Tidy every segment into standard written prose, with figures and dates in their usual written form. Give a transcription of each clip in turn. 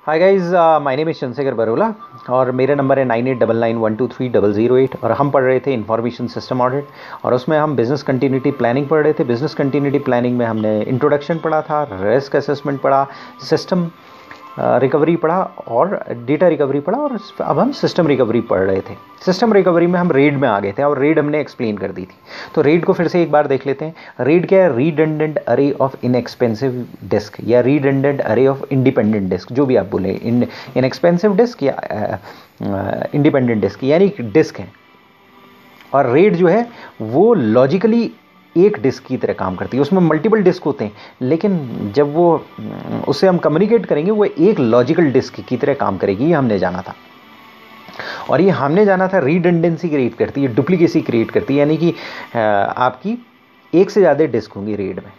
Hi guys, my name is Chandrashekhar बरोला और मेरा number है 9899123008 और हम पढ़ रहे थे इंफॉर्मेशन सिस्टम ऑडिट और उसमें हम बिजनेस कंटिन्यूटी प्लानिंग पढ़ रहे थे। बिजनेस कंटिन्यूटी प्लानिंग में हमने इंट्रोडक्शन पढ़ा था, रिस्क असेसमेंट पढ़ा, सिस्टम रिकवरी पढ़ा और डेटा रिकवरी पढ़ा और अब हम सिस्टम रिकवरी पढ़ रहे थे। सिस्टम रिकवरी में हम रेड में आ गए थे और रेड हमने एक्सप्लेन कर दी थी। तो रेड को फिर से एक बार देख लेते हैं। रेड क्या है? रिडंडेंट अरे ऑफ इनएक्सपेंसिव डिस्क या रिडंडेंट अरे ऑफ इंडिपेंडेंट डिस्क, जो भी आप बोले, इनएक्सपेंसिव डिस्क या इंडिपेंडेंट डिस्क, यानी डिस्क है। और रेड जो है वो लॉजिकली एक डिस्क की तरह काम करती है। उसमें मल्टीपल डिस्क होते हैं, लेकिन जब वो उससे हम कम्युनिकेट करेंगे वो एक लॉजिकल डिस्क की तरह काम करेगी, ये हमने जाना था। और ये हमने जाना था रिडंडेंसी क्रिएट करती है, डुप्लीकेसी क्रिएट करती है, यानी कि आपकी एक से ज़्यादा डिस्क होंगी रेड में।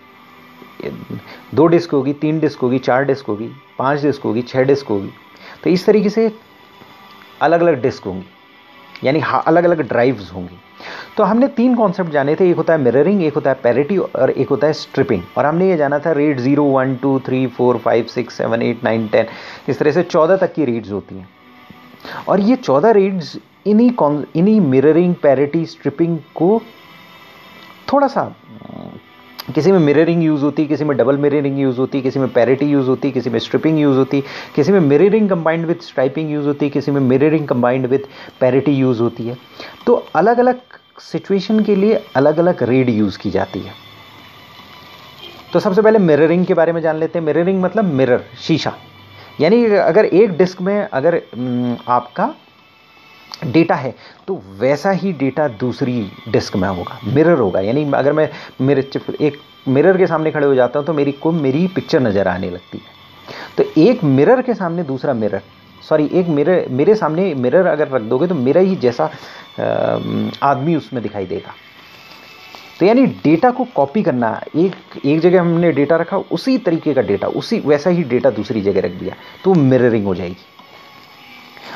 2 डिस्क होगी, 3 डिस्क होगी, 4 डिस्क होगी, 5 डिस्क होगी, 6 डिस्क होगी। तो इस तरीके से अलग अलग डिस्क होंगी, यानी अलग अलग ड्राइव्स होंगी। तो हमने 3 कॉन्सेप्ट जाने थे, एक होता है मिररिंग, एक होता है पैरिटी और एक होता है स्ट्रिपिंग। और हमने ये जाना था रेड 0, 1, 2, 3, 4, 5, 6, 7, 8, 9, 10, इस तरह से 14 तक की रेड्स होती हैं। और ये 14 रेड्स इन्हीं मिररिंग, पैरिटी, स्ट्रिपिंग को थोड़ा सा, किसी में मिररिंग यूज़ होती है, किसी में डबल मिररिंग यूज़ होती है, किसी में पैरिटी यूज़ होती है, किसी में स्ट्रिपिंग यूज़ होती है, किसी में mirroring combined with striping use होती है, किसी में mirroring combined with parity use होती है। तो अलग अलग सिचुएशन के लिए अलग अलग रेड यूज़ की जाती है। तो सबसे पहले मिररिंग के बारे में जान लेते हैं। मिररिंग मतलब मिरर, शीशा, यानी अगर एक डिस्क में अगर आपका डेटा है तो वैसा ही डेटा दूसरी डिस्क में होगा, मिरर होगा। यानी अगर मैं एक मिरर के सामने खड़े हो जाता हूं तो मेरी पिक्चर नज़र आने लगती है। तो एक मिरर के सामने दूसरा मिरर, एक मेरे सामने मिरर अगर रख दोगे तो मेरा ही जैसा आदमी उसमें दिखाई देगा। तो यानी डेटा को कॉपी करना, एक जगह हमने डेटा रखा, उसी तरीके का डेटा, उसी वैसा ही डेटा दूसरी जगह रख दिया, तो मिररिंग हो जाएगी।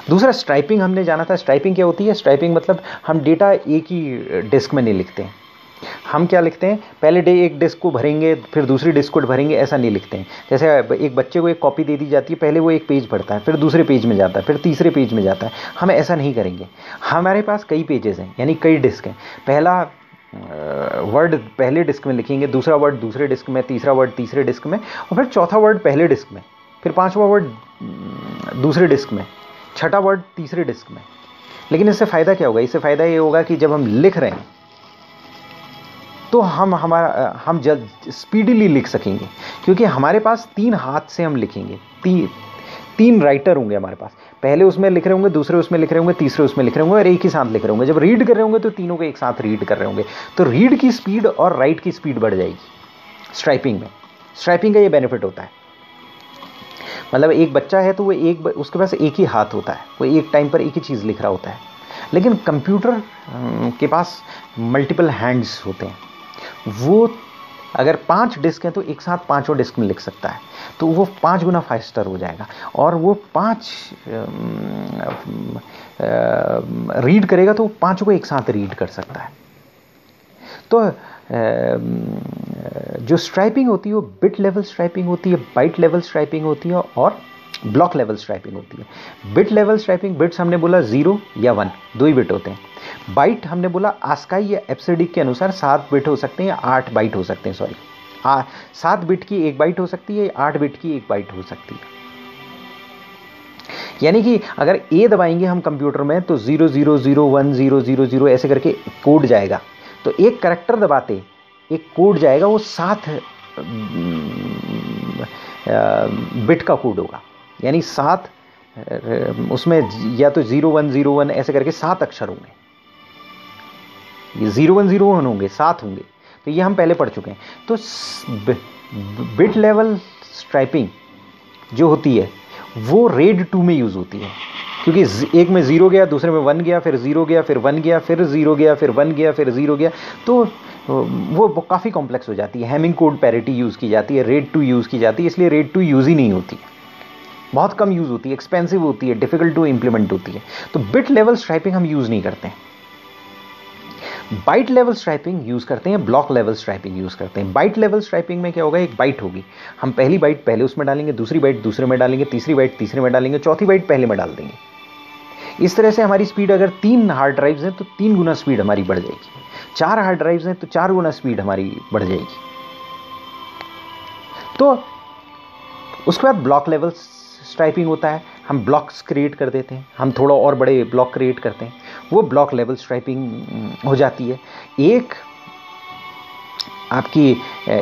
दूसरा स्ट्राइपिंग हमने जाना था। स्ट्राइपिंग क्या होती है? स्ट्राइपिंग मतलब हम डेटा एक ही डिस्क में नहीं लिखते हैं। हम क्या लिखते हैं? पहले एक डिस्क को भरेंगे, फिर दूसरी डिस्क को भरेंगे, ऐसा नहीं लिखते हैं। जैसे एक बच्चे को एक कॉपी दे दी जाती है, पहले वो एक पेज पढ़ता है, फिर दूसरे पेज में जाता है, फिर तीसरे पेज में जाता है। हम ऐसा नहीं करेंगे। हमारे पास कई पेजेस हैं, यानी कई डिस्क हैं। पहला वर्ड पहले डिस्क में लिखेंगे, दूसरा वर्ड दूसरे डिस्क में, तीसरा वर्ड तीसरे डिस्क में, और फिर चौथा वर्ड पहले डिस्क में, फिर 5वां वर्ड दूसरे डिस्क में, 6ठा वर्ड तीसरे डिस्क में। लेकिन इससे फ़ायदा क्या होगा? इससे फ़ायदा ये होगा कि जब हम लिख रहे हैं तो हम जल्द स्पीडीली लिख सकेंगे, क्योंकि हमारे पास 3 हाथ से हम लिखेंगे। 3 राइटर होंगे हमारे पास, पहले उसमें लिख रहे होंगे, दूसरे उसमें लिख रहे होंगे, तीसरे उसमें लिख रहे होंगे और एक ही साथ लिख रहे होंगे। जब रीड कर रहे होंगे तो तीनों को एक साथ रीड कर रहे होंगे, तो रीड की स्पीड और राइट की स्पीड बढ़ जाएगी स्ट्राइपिंग में। स्ट्राइपिंग का ये बेनिफिट होता है। मतलब एक बच्चा है तो वो उसके पास एक ही हाथ होता है, वो एक टाइम पर एक ही चीज़ लिख रहा होता है। लेकिन कंप्यूटर के पास मल्टीपल हैंड्स होते हैं। वो अगर 5 डिस्क हैं तो एक साथ 5 डिस्क में लिख सकता है, तो वो 5 गुना फास्टर हो जाएगा। और वो 5 रीड करेगा तो 5 को एक साथ रीड कर सकता है। तो जो स्ट्राइपिंग होती है वो बिट लेवल स्ट्राइपिंग होती है, बाइट लेवल स्ट्राइपिंग होती है और ब्लॉक लेवल स्ट्राइपिंग होती है। बिट लेवल स्ट्राइपिंग, बिट्स हमने बोला 0 या 1, 2 ही बिट होते हैं। बाइट हमने बोला आस्काई या एब्सिडिक के अनुसार 7 बिट हो सकते हैं या 8 बाइट हो सकते हैं। 7 बिट की 1 बाइट हो सकती है, 8 बिट की 1 बाइट हो सकती है। यानी कि अगर ए दबाएंगे हम कंप्यूटर में तो 0 0 0 1 0 0 0 ऐसे करके कोड जाएगा। तो एक कैरेक्टर दबाते एक कोड जाएगा, वो 7 बिट का कोड होगा। यानी 7 उसमें या तो 0 1 0 1 ऐसे करके 7 अक्षर होंगे। ये 0 1 0 1 होंगे, 7 होंगे। तो ये हम पहले पढ़ चुके हैं। तो बिट लेवल स्ट्राइपिंग जो होती है वो रेड 2 में यूज़ होती है, क्योंकि एक में 0 गया, दूसरे में 1 गया, फिर 0 गया, फिर 1 गया, फिर 0 गया, फिर 1 गया, फिर 0 गया। तो वो काफ़ी कॉम्प्लेक्स हो जाती है। हैमिंग कोड पैरिटी यूज़ की जाती है, रेड 2 यूज़ की जाती है, इसलिए रेड 2 यूज़ ही नहीं होती, बहुत कम यूज़ होती है, एक्सपेंसिव होती है, डिफ़िकल्ट टू इम्प्लीमेंट होती है। तो बिट लेवल स्ट्राइपिंग हम यूज़ नहीं करते हैं। बाइट लेवल स्ट्राइपिंग यूज़ करते हैं, ब्लॉक लेवल स्ट्राइपिंग यूज़ करते हैं। बाइट लेवल स्ट्राइपिंग में क्या होगा, एक बाइट होगी, हम पहली बाइट पहले उसमें डालेंगे, दूसरी बाइट दूसरे में डालेंगे, तीसरी बाइट तीसरे में डालेंगे, चौथी बाइट पहले में डाल देंगे। इस तरह से हमारी स्पीड, अगर 3 हार्ड ड्राइव्स हैं तो 3 गुना स्पीड हमारी बढ़ जाएगी, 4 हार्ड ड्राइव्स हैं तो 4 गुना स्पीड हमारी बढ़ जाएगी। तो उसके बाद ब्लॉक लेवल स्ट्राइपिंग होता है, हम ब्लॉक्स क्रिएट कर देते हैं, हम थोड़ा और बड़े ब्लॉक क्रिएट करते हैं, वो ब्लॉक लेवल स्ट्राइपिंग हो जाती है। एक आपकी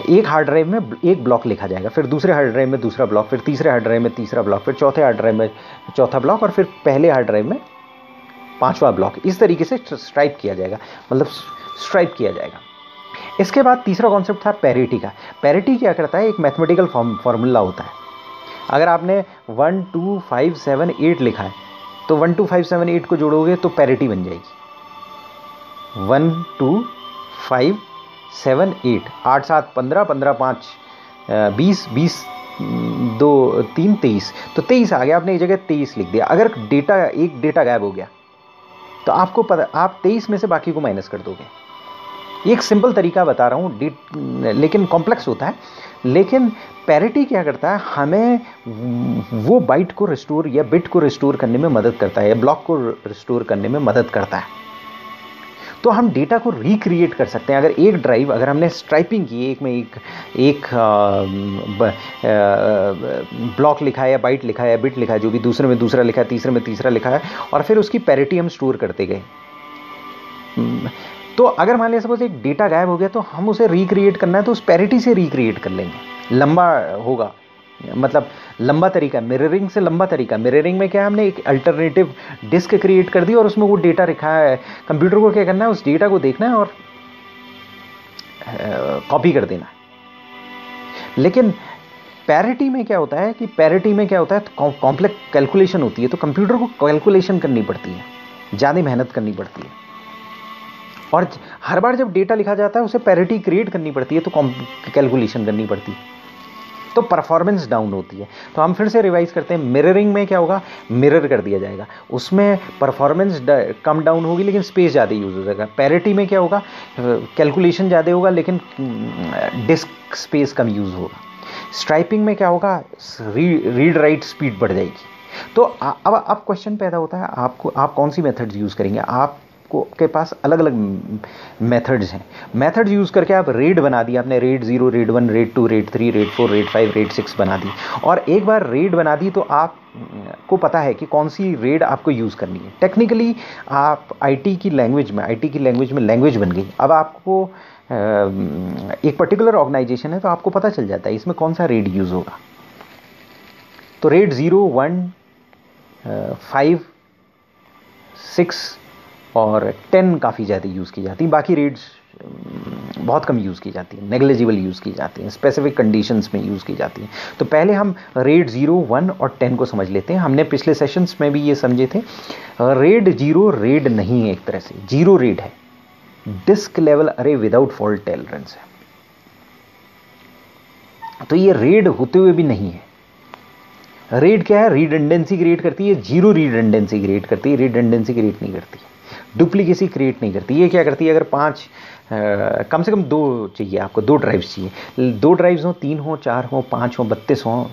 एक हार्ड ड्राइव में एक ब्लॉक लिखा जाएगा, फिर दूसरे हार्ड ड्राइव में दूसरा ब्लॉक, फिर तीसरे हार्ड ड्राइव में तीसरा ब्लॉक, फिर चौथे हार्ड ड्राइव में चौथा ब्लॉक, और फिर पहले हार्ड ड्राइव में 5वां ब्लॉक। इस तरीके से स्ट्राइप किया जाएगा, मतलब स्ट्राइप किया जाएगा। इसके बाद तीसरा कॉन्सेप्ट था पैरिटी का। पैरिटी क्या करता है, एक मैथमेटिकल फॉर्मूला होता है। अगर आपने 1 2 5 7 8 लिखा है तो 1 2 5 7 8 को जोड़ोगे तो पैरिटी बन जाएगी। 1 2 5 7 8 8 7 15 15 5 20 20 2 3 23, तो 23 आ गया, आपने एक जगह 23 लिख दिया। अगर एक डेटा गायब हो गया तो आपको पता, आप 23 में से बाकी को माइनस कर दोगे। एक सिंपल तरीका बता रहा हूँ, लेकिन कॉम्प्लेक्स होता है। लेकिन पैरिटी क्या करता है, हमें वो बाइट को रिस्टोर या बिट को रिस्टोर करने में मदद करता है, या ब्लॉक को रिस्टोर करने में मदद करता है। तो हम डेटा को रिक्रिएट कर सकते हैं। अगर एक ड्राइव, अगर हमने स्ट्राइपिंग की, एक में एक ब्लॉक लिखा है या बाइट लिखा है या बिट लिखा है, जो भी, दूसरे में दूसरा लिखा है, तीसरे में तीसरा लिखा है, और फिर उसकी पैरिटी हम स्टोर करते गए। तो अगर मान लिया सपोज एक डेटा गायब हो गया तो हम उसे रिक्रिएट करना है तो उस पैरिटी से रिक्रिएट कर लेंगे। लंबा होगा, मतलब लंबा तरीका, मिररिंग से लंबा तरीका। मिररिंग में क्या है, हमने एक अल्टरनेटिव डिस्क क्रिएट कर दी और उसमें वो डेटा रखा है। कंप्यूटर को क्या करना है, उस डेटा को देखना है और कॉपी कर देना है। लेकिन पैरिटी में क्या होता है कि पैरिटी में क्या होता है, कॉम्प्लेक्स कैलकुलेशन होती है, तो कंप्यूटर को कैलकुलेशन करनी पड़ती है, ज़्यादा मेहनत करनी पड़ती है, और हर बार जब डेटा लिखा जाता है उसे पैरिटी क्रिएट करनी पड़ती है, तो कैलकुलेशन करनी पड़ती है, तो परफॉर्मेंस डाउन होती है। तो हम फिर से रिवाइज करते हैं। मिररिंग में क्या होगा, मिरर कर दिया जाएगा, उसमें परफॉर्मेंस कम डाउन होगी लेकिन स्पेस ज़्यादा यूज हो जाएगा। पैरिटी में क्या होगा, कैलकुलेशन ज़्यादा होगा लेकिन डिस्क स्पेस कम यूज होगा। स्ट्राइपिंग में क्या होगा, रीड राइट स्पीड बढ़ जाएगी। तो अब क्वेश्चन पैदा होता है, आप कौन सी मेथड्स यूज़ करेंगे। के पास अलग अलग मेथड्स हैं। मेथड्स यूज़ करके आप रेड बना दी, आपने red 0, red 1, red 2, red 3, red 4, red 5, red 6 बना दी, और एक बार रेड बना दी तो आपको पता है कि कौन सी रेड आपको यूज़ करनी है। टेक्निकली आप आईटी की लैंग्वेज में लैंग्वेज बन गई। अब आपको एक पर्टिकुलर ऑर्गेनाइजेशन है तो आपको पता चल जाता है इसमें कौन सा रेड यूज़ होगा। तो रेड 0, 1, 5, 6 और 10 काफ़ी ज़्यादा यूज़ की जाती है, बाकी रेड्स बहुत कम यूज़ की जाती है, नेग्लिजिबल यूज़ की जाती हैं, स्पेसिफिक कंडीशंस में यूज़ की जाती हैं। तो पहले हम रेड 0, 1 और 10 को समझ लेते हैं। हमने पिछले सेशंस में भी ये समझे थे। रेड 0 रेड नहीं है, एक तरह से 0 रेड है, डिस्क लेवल अरे विदाउट फॉल्ट टॉलरेंस है। तो ये रेड होते हुए भी नहीं है। रेड क्या है, रिडंडेंसी क्रिएट करती है, 0 रिडंडेंसी क्रिएट करती है, रिडंडेंसी क्रिएट नहीं करती है, डुप्लीकेसी क्रिएट नहीं करती। ये क्या करती है, अगर 5 कम से कम 2 चाहिए आपको, 2 ड्राइव्स चाहिए, 2 ड्राइव्स हो, 3 हो, 4 हो, 5 हो, 32 हो,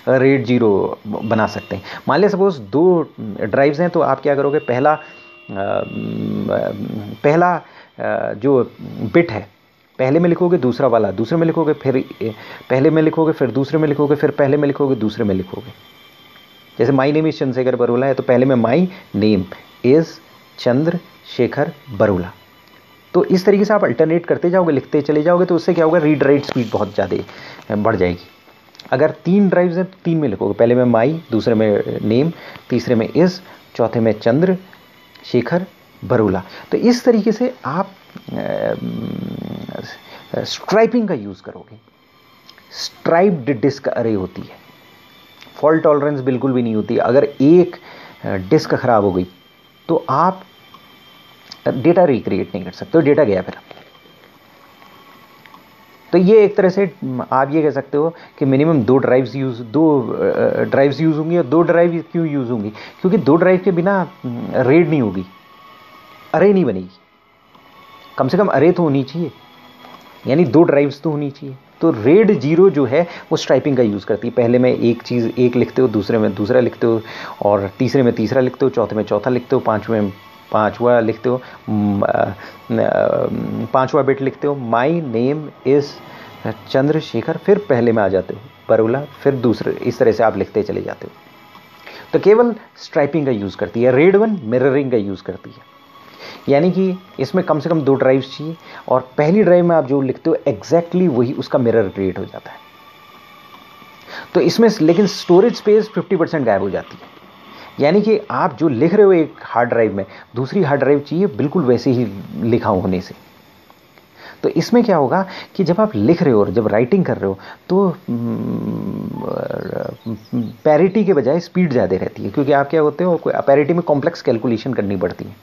रेड 0 बना सकते हैं। मान लिया सपोज 2 ड्राइव्स हैं तो आप क्या करोगे, पहला जो बिट है पहले में लिखोगे, दूसरा वाला दूसरे में लिखोगे, फिर पहले में लिखोगे, फिर दूसरे में लिखोगे, फिर पहले में लिखोगे, दूसरे में लिखोगे। जैसे माई नेम इज चंद्रशेखर बरोला है तो पहले में माई नेम इज चंद्रशेखर बरोला। तो इस तरीके से आप अल्टरनेट करते जाओगे, लिखते चले जाओगे, तो उससे क्या होगा, रीड राइट स्पीड बहुत ज़्यादा बढ़ जाएगी। अगर 3 ड्राइव्स हैं तो 3 में लिखोगे, पहले में माई, दूसरे में नेम, तीसरे में इज, चौथे में चंद्रशेखर बरोला। तो इस तरीके से आप स्ट्राइपिंग का यूज़ करोगे। स्ट्राइप्ड डिस्क अरे होती है, फॉल्ट टॉलरेंस बिल्कुल भी नहीं होती। अगर एक डिस्क खराब हो गई तो आप डेटा रिक्रिएट नहीं कर सकते, तो डेटा गया फिर। तो ये एक तरह से आप ये कह सकते हो कि मिनिमम 2 ड्राइव्स यूज़ होंगी। और 2 ड्राइव क्यों यूज़ होंगी, क्योंकि 2 ड्राइव के बिना रेड नहीं होगी, अरे नहीं बनेगी। कम से कम अरे तो होनी चाहिए, यानी 2 ड्राइव्स तो होनी चाहिए। तो RAID 0 जो है वो स्ट्राइपिंग का यूज़ करती है। पहले में एक चीज़ एक लिखते हो, दूसरे में दूसरा लिखते हो, और तीसरे में तीसरा लिखते हो, चौथे में चौथा लिखते हो, पाँचवें में पाँचवा लिखते हो, पाँचवा बिट लिखते हो। माई नेम इज़ चंद्रशेखर, फिर पहले में आ जाते हो बरोला, फिर दूसरे, इस तरह से आप लिखते चले जाते हो। तो केवल स्ट्राइपिंग का यूज़ करती है। RAID 1 मिररिंग का यूज़ करती है, यानी कि इसमें कम से कम 2 ड्राइव्स चाहिए, और पहली ड्राइव में आप जो लिखते हो एग्जैक्टली वही उसका मिरर क्रिएट हो जाता है। तो इसमें लेकिन स्टोरेज स्पेस 50% गायब हो जाती है, यानी कि आप जो लिख रहे हो एक हार्ड ड्राइव में, दूसरी हार्ड ड्राइव चाहिए बिल्कुल वैसे ही लिखा होने से। तो इसमें क्या होगा कि जब आप लिख रहे हो और जब राइटिंग कर रहे हो तो पैरिटी के बजाय स्पीड ज़्यादा रहती है, क्योंकि आप क्या होते हो, पैरिटी में कॉम्प्लेक्स कैलकुलेशन करनी पड़ती है।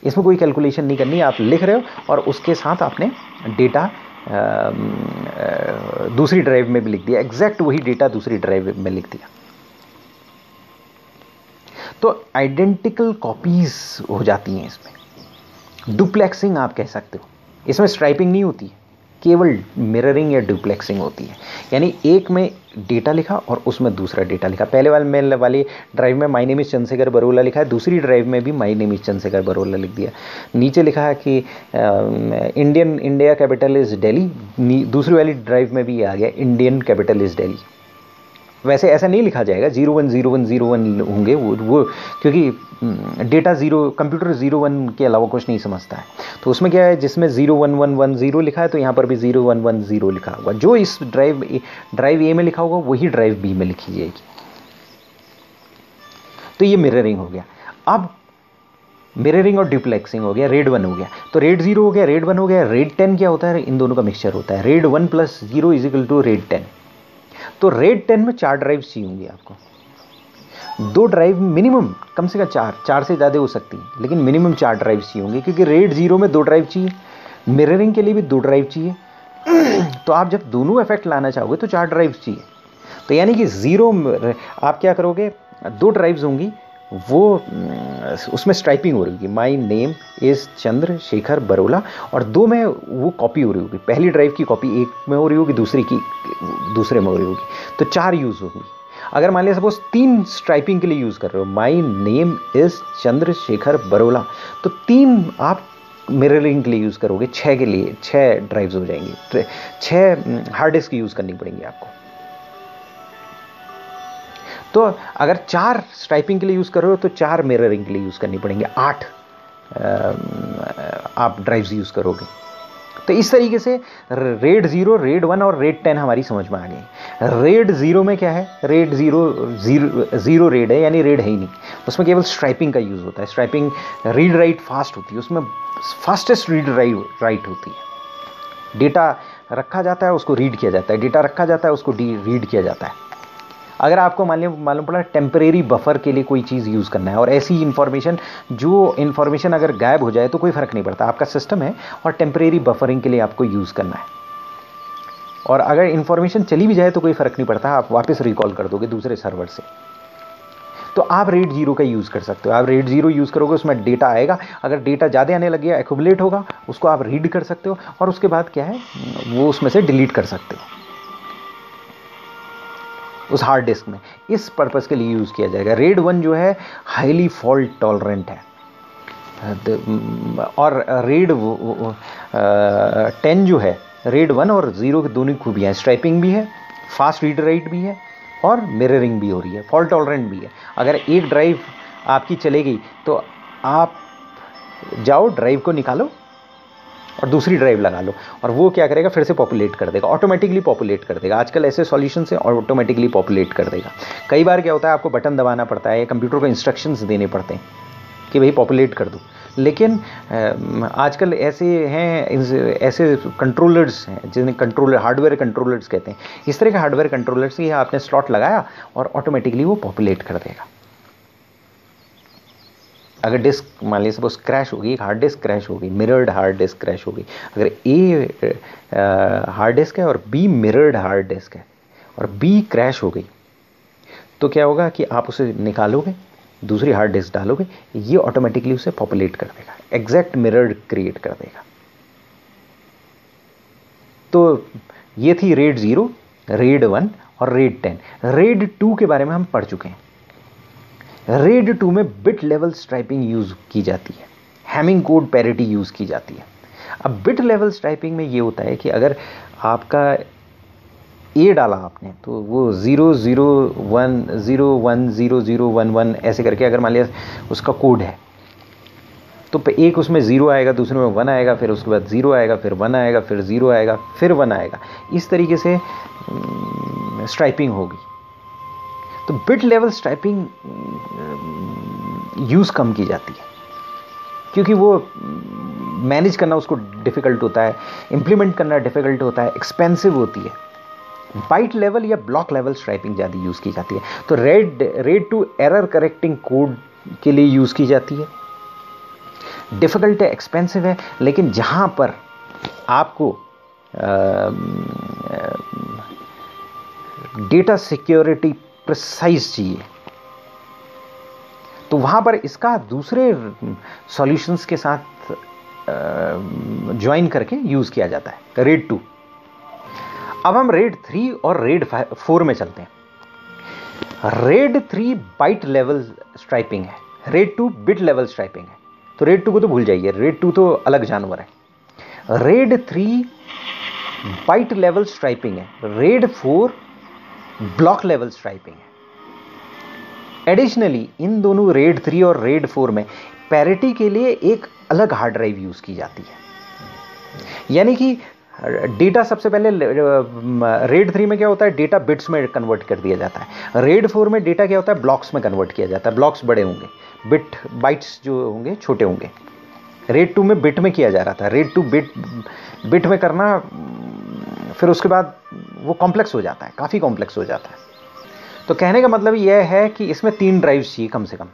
इसमें कोई कैलकुलेशन नहीं करनी, आप लिख रहे हो और उसके साथ आपने डेटा दूसरी ड्राइव में भी लिख दिया, एग्जैक्ट वही डेटा दूसरी ड्राइव में लिख दिया। तो आइडेंटिकल कॉपीज हो जाती हैं इसमें। डुप्लेक्सिंग आप कह सकते हो, इसमें स्ट्राइपिंग नहीं होती है, केवल मिररिंग या डुप्लेक्सिंग होती है। यानी एक में डेटा लिखा और उसमें दूसरा डेटा लिखा। पहले वाली ड्राइव में माय नेम इज चंद्रशेखर बरोला लिखा है, दूसरी ड्राइव में भी माय नेम इज चंद्रशेखर बरोला लिख दिया। नीचे लिखा है कि इंडिया कैपिटल इज दिल्ली, दूसरी वाली ड्राइव में भी आ गया इंडियन कैपिटल इज दिल्ली। वैसे ऐसा नहीं लिखा जाएगा, 010101 होंगे वो क्योंकि डेटा ज़ीरो, कंप्यूटर 01 के अलावा कुछ नहीं समझता है। तो उसमें क्या है, जिसमें 01110 लिखा है तो यहाँ पर भी 0110 लिखा होगा। जो इस ड्राइव ए में लिखा होगा वही ड्राइव बी में लिखी जाएगी। तो ये मिररिंग हो गया। अब मिररिंग और डुप्लेक्सिंग हो गया, RAID 1 हो गया। तो RAID 0 हो गया, RAID 1 हो गया। RAID 10 क्या होता है, इन दोनों का मिक्सचर होता है। RAID 1 + 0 = RAID 10। तो RAID 10 में 4 ड्राइव चाहिए होंगी आपको, 2 ड्राइव मिनिमम, कम से कम 4 से ज़्यादा हो सकती है, लेकिन मिनिमम 4 ड्राइव चाहिए होंगे, क्योंकि RAID 0 में 2 ड्राइव चाहिए, मिररिंग के लिए भी 2 ड्राइव चाहिए। तो आप जब दोनों इफेक्ट लाना चाहोगे तो 4 ड्राइव चाहिए। तो यानी कि 0 आप क्या करोगे, 2 ड्राइव्स होंगी, वो उसमें स्ट्राइपिंग हो रही होगी, माय नेम इज़ चंद्रशेखर बरोला, और 2 में वो कॉपी हो रही होगी। पहली ड्राइव की कॉपी एक में हो रही होगी, दूसरी की दूसरे में हो रही होगी। तो 4 यूज़ होगी। अगर मान लिया सपोज 3 स्ट्राइपिंग के लिए यूज़ कर रहे हो, माय नेम इज़ चंद्रशेखर बरोला, तो 3 आप मिररिंग के लिए यूज़ करोगे, 6 के लिए 6 ड्राइव्स हो जाएंगी, 6 हार्ड डिस्क यूज़ करनी पड़ेंगी आपको। तो अगर 4 स्ट्राइपिंग के लिए यूज़ कर रहे हो तो 4 मिररिंग के लिए यूज़ करनी पड़ेंगे, 8 आप ड्राइव्स यूज़ करोगे। तो इस तरीके से RAID 0, RAID 1 और RAID 10 हमारी समझ में आ गई। RAID 0 में क्या है, RAID 0 RAID है, यानी RAID है ही नहीं, उसमें केवल स्ट्राइपिंग का यूज़ होता है। स्ट्राइपिंग रीड राइट फास्ट होती है, उसमें फास्टेस्ट रीड राइट होती है। डेटा रखा जाता है, उसको रीड किया जाता है, डेटा रखा जाता है, उसको रीड किया जाता है। अगर आपको मालूम पड़ा टेम्परेरी बफर के लिए कोई चीज़ यूज़ करना है, और ऐसी इन्फॉर्मेशन, जो इन्फॉर्मेशन अगर गायब हो जाए तो कोई फ़र्क नहीं पड़ता, आपका सिस्टम है और टेम्परेरी बफरिंग के लिए आपको यूज़ करना है। और अगर इन्फॉर्मेशन चली भी जाए तो कोई फ़र्क नहीं पड़ता, आप वापस रिकॉल कर दोगे दूसरे सर्वर से। तो आप RAID 0 का यूज़ कर सकते हो। आप RAID 0 यूज़ करोगे, उसमें डेटा आएगा, अगर डेटा ज़्यादा आने लग गया, एक्यूमुलेट होगा, उसको आप रीड कर सकते हो, और उसके बाद क्या है, वो उसमें से डिलीट कर सकते हो उस हार्ड डिस्क में। इस पर्पज़ के लिए यूज़ किया जाएगा। RAID 1 जो है हाईली फॉल्ट टॉलरेंट है, और RAID 10 जो है, RAID 1 और 0 की दोनों खूबियाँ, स्ट्राइपिंग भी है, फास्ट रीड राइट भी है, और मिररिंग भी हो रही है, फॉल्ट टॉलरेंट भी है। अगर एक ड्राइव आपकी चले गई तो आप जाओ, ड्राइव को निकालो और दूसरी ड्राइव लगा लो, और वो क्या करेगा, फिर से पॉपुलेट कर देगा, ऑटोमेटिकली पॉपुलेट कर देगा। आजकल ऐसे सॉल्यूशन से ऑटोमेटिकली पॉपुलेट कर देगा। कई बार क्या होता है, आपको बटन दबाना पड़ता है, कंप्यूटर को इंस्ट्रक्शंस देने पड़ते हैं कि भाई पॉपुलेट कर दो। लेकिन आजकल ऐसे हैं, ऐसे कंट्रोलर्स हैं जिन्हें कंट्रोलर, हार्डवेयर कंट्रोलर्स कहते हैं। इस तरह के हार्डवेयर कंट्रोलर्स की आपने स्लॉट लगाया और ऑटोमेटिकली वो पॉपुलेट कर देगा। अगर डिस्क मान लीजिए सपोज क्रैश होगी, एक हार्ड डिस्क क्रैश होगी, मिरर्ड हार्ड डिस्क क्रैश होगी, अगर ए हार्ड डिस्क है और बी मिरर्ड हार्ड डिस्क है और बी क्रैश हो गई, तो क्या होगा कि आप उसे निकालोगे, दूसरी हार्ड डिस्क डालोगे, ये ऑटोमेटिकली उसे पॉपुलेट कर देगा, एग्जैक्ट मिरर्ड क्रिएट कर देगा। तो ये थी रेड 0, रेड 1 और रेड 10। रेड 2 के बारे में हम पढ़ चुके हैं। रेड 2 में बिट लेवल स्ट्राइपिंग यूज की जाती है, हैमिंग कोड पैरिटी यूज की जाती है। अब बिट लेवल स्ट्राइपिंग में ये होता है कि अगर आपका ए डाला आपने तो वो 0 0 1 0 1 0 0 1 1 ऐसे करके, अगर मान लिया उसका कोड है तो एक उसमें 0 आएगा, दूसरे में 1 आएगा, फिर उसके बाद 0 आएगा, फिर 1 आएगा, फिर 0 आएगा, फिर 1 आएगा। इस तरीके से स्ट्राइपिंग होगी। तो बिट लेवल स्ट्राइपिंग यूज कम की जाती है क्योंकि वो मैनेज करना उसको डिफिकल्ट होता है, इंप्लीमेंट करना डिफिकल्ट होता है, एक्सपेंसिव होती है। बाइट लेवल या ब्लॉक लेवल स्ट्राइपिंग ज़्यादा यूज़ की जाती है। तो रेड 2 एरर करेक्टिंग कोड के लिए यूज़ की जाती है। डिफिकल्ट है, एक्सपेंसिव है, लेकिन जहां पर आपको डेटा सिक्योरिटी प्रिसाइज चाहिए तो वहां पर इसका दूसरे सॉल्यूशंस के साथ ज्वाइन करके यूज किया जाता है। रेड 2। अब हम रेड 3 और रेड 4 में चलते हैं। रेड 3 बाइट लेवल स्ट्राइपिंग है, रेड 2 बिट लेवल स्ट्राइपिंग है। तो रेड 2 को तो भूल जाइए, रेड 2 तो अलग जानवर है। रेड 3 बाइट लेवल स्ट्राइपिंग है, रेड 4 ब्लॉक लेवल स्ट्राइपिंग है। एडिशनली इन दोनों रेड 3 और रेड 4 में पैरिटी के लिए एक अलग हार्ड ड्राइव यूज की जाती है। यानी कि डेटा सबसे पहले रेड 3 में क्या होता है, डेटा बिट्स में कन्वर्ट कर दिया जाता है। रेड 4 में डेटा क्या होता है, ब्लॉक्स में कन्वर्ट किया जाता है। ब्लॉक्स बड़े होंगे, बाइट्स जो होंगे छोटे होंगे। रेड 2 में बिट में किया जा रहा था, रेड 2 बिट में करना फिर उसके बाद वो कॉम्प्लेक्स हो जाता है, काफ़ी कॉम्प्लेक्स हो जाता है। तो कहने का मतलब यह है कि इसमें 3 ड्राइव्स चाहिए कम से कम,